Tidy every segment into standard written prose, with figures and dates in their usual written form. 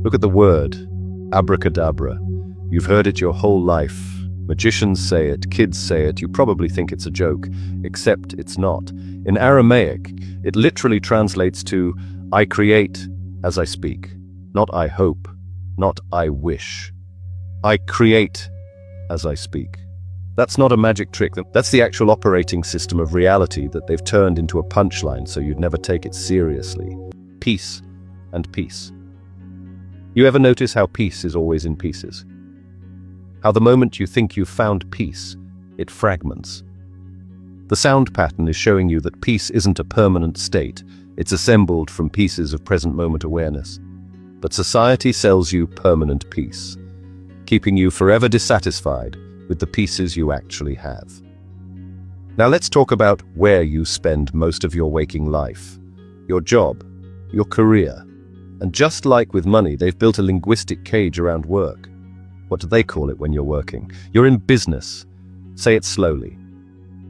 Look at the word, abracadabra. You've heard it your whole life. Magicians say it, kids say it, you probably think it's a joke, except it's not. In Aramaic, it literally translates to, I create as I speak, not I hope, not I wish. I create as I speak. That's not a magic trick, that's the actual operating system of reality that they've turned into a punchline so you'd never take it seriously. Peace and peace. You ever notice how peace is always in pieces? How the moment you think you've found peace, it fragments. The sound pattern is showing you that peace isn't a permanent state, it's assembled from pieces of present moment awareness. But society sells you permanent peace, keeping you forever dissatisfied with the pieces you actually have. Now let's talk about where you spend most of your waking life. Your job, your career. And just like with money, they've built a linguistic cage around work. What do they call it when you're working? You're in business. Say it slowly.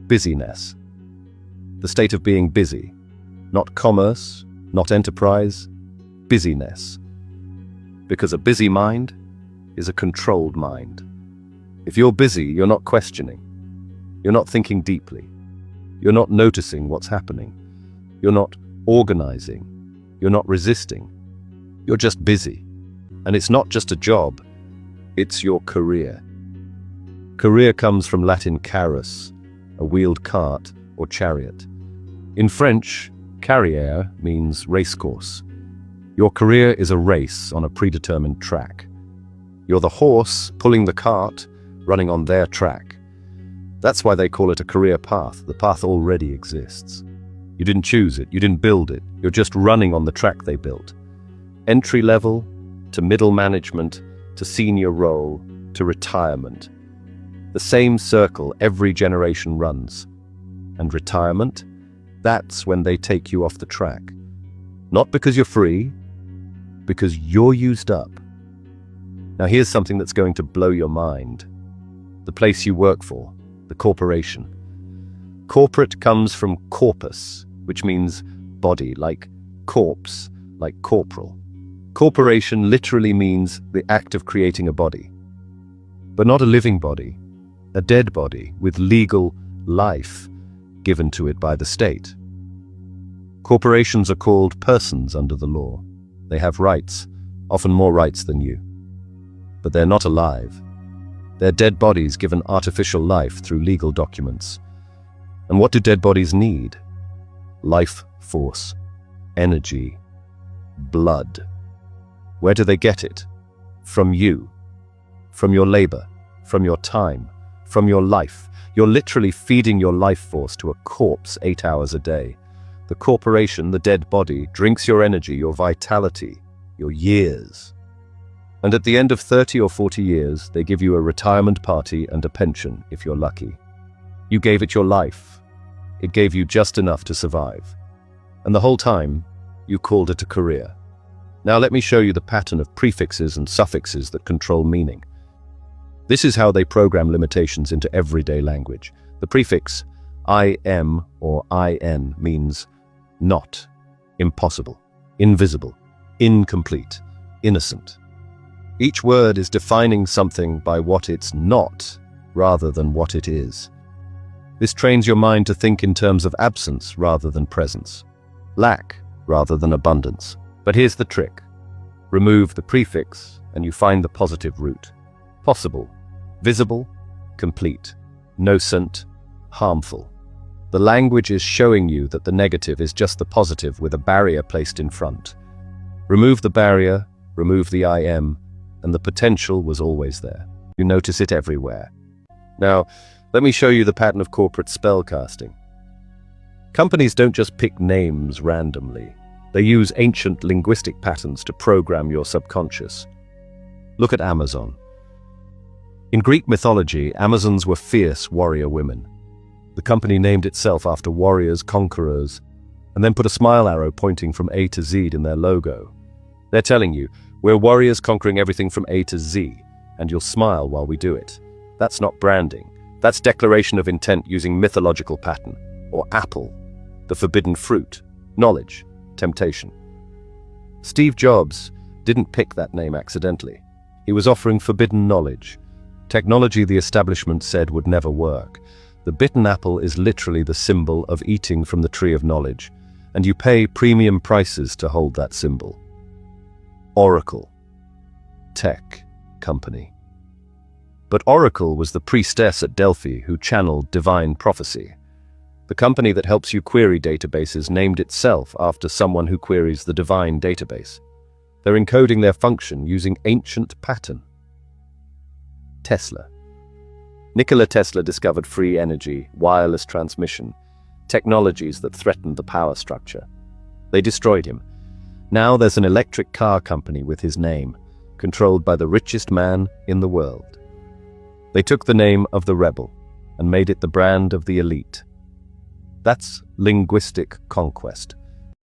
Busyness. The state of being busy. Not commerce, not enterprise, busyness. Because a busy mind is a controlled mind. If you're busy, you're not questioning. You're not thinking deeply. You're not noticing what's happening. You're not organizing. You're not resisting. You're just busy. And it's not just a job, it's your career. Career comes from Latin carus, a wheeled cart or chariot. In French, carrière means racecourse. Your career is a race on a predetermined track. You're the horse pulling the cart, running on their track. That's why they call it a career path. The path already exists. You didn't choose it, you didn't build it. You're just running on the track they built. Entry level, to middle management, to senior role, to retirement. The same circle every generation runs. And retirement? That's when they take you off the track. Not because you're free, because you're used up. Now here's something that's going to blow your mind. The place you work for, the corporation. Corporate comes from corpus, which means body, like corpse, like corporal. Corporation literally means the act of creating a body. But not a living body, a dead body with legal life given to it by the state. Corporations are called persons under the law. They have rights, often more rights than you. But they're not alive. They're dead bodies given artificial life through legal documents. And what do dead bodies need? Life force, energy, blood. Where do they get it? From you. From your labor, from your time, from your life. You're literally feeding your life force to a corpse 8 hours a day. The corporation, the dead body, drinks your energy, your vitality, your years. And at the end of 30 or 40 years, they give you a retirement party and a pension, if you're lucky. You gave it your life. It gave you just enough to survive. And the whole time, you called it a career. Now let me show you the pattern of prefixes and suffixes that control meaning. This is how they program limitations into everyday language. The prefix im or in means not, impossible, invisible, incomplete, innocent. Each word is defining something by what it's not, rather than what it is. This trains your mind to think in terms of absence rather than presence, lack rather than abundance. But here's the trick. Remove the prefix and you find the positive root. Possible, visible, complete, nocent, harmful. The language is showing you that the negative is just the positive with a barrier placed in front. Remove the barrier, remove the im, and the potential was always there. You notice it everywhere. Now, let me show you the pattern of corporate spellcasting. Companies don't just pick names randomly. They use ancient linguistic patterns to program your subconscious. Look at Amazon. In Greek mythology, Amazons were fierce warrior women. The company named itself after warriors, conquerors, and then put a smile arrow pointing from A to Z in their logo. They're telling you, we're warriors conquering everything from A to Z, and you'll smile while we do it. That's not branding. That's declaration of intent using mythological pattern. Or apple, the forbidden fruit, knowledge, temptation. Steve Jobs didn't pick that name accidentally. He was offering forbidden knowledge. Technology the establishment said would never work. The bitten apple is literally the symbol of eating from the tree of knowledge, and you pay premium prices to hold that symbol. Oracle. Tech company. But Oracle was the priestess at Delphi who channeled divine prophecy. The company that helps you query databases named itself after someone who queries the divine database. They're encoding their function using ancient pattern. Tesla. Nikola Tesla discovered free energy, wireless transmission, technologies that threatened the power structure. They destroyed him. Now there's an electric car company with his name, controlled by the richest man in the world. They took the name of the rebel and made it the brand of the elite. That's linguistic conquest.